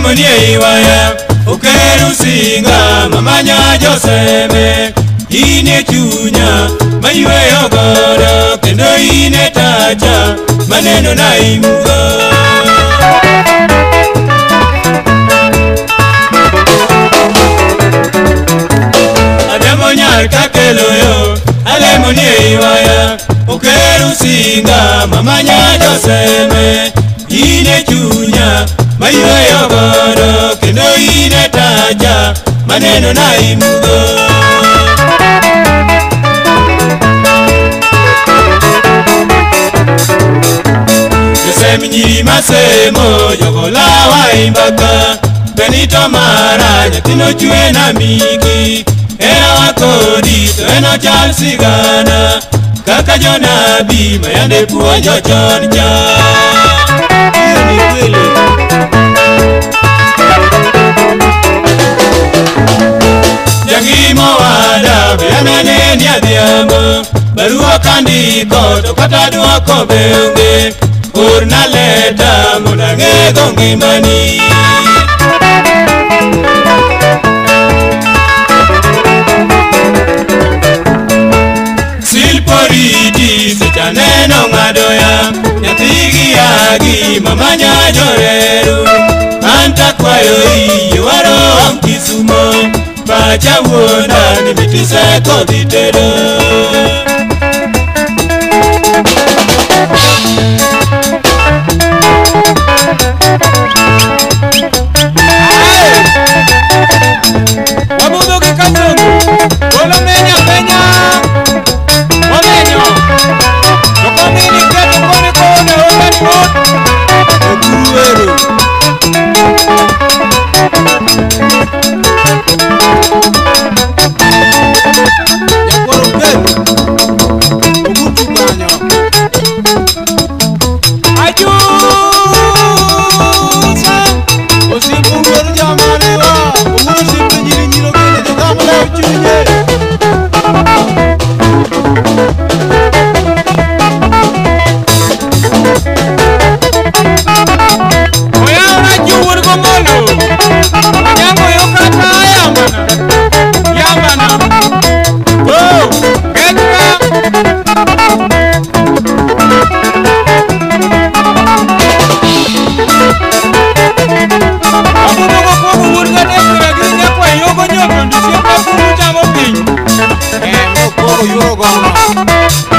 Alemonie iwaya Ukeru singa mamanya joseme Ine chunya maywe yogodo Kendo ine tacha maneno na imugo Ademonyar kakelo yo Alemonie iwaya Ukeru singa mamanya joseme Ine chunya maywe yogodo Kendo ine tacha maneno na imugo Nyiri masemo yogola wa imbaka Benito mara nyatino chue na miki Era wakodi to eno chal sigana Kaka jonabi mayande puonjo chon cha Jagimo wada beanane ni adhiambo Barua kandiko to kata duoko beunge Urna leta muna ngego ngimani Silporiti secha neno ngadoya Nyatigi agi mamanya joreru Anta kwayo iyo waro amkisumo Pacha wona nimitise koditero You're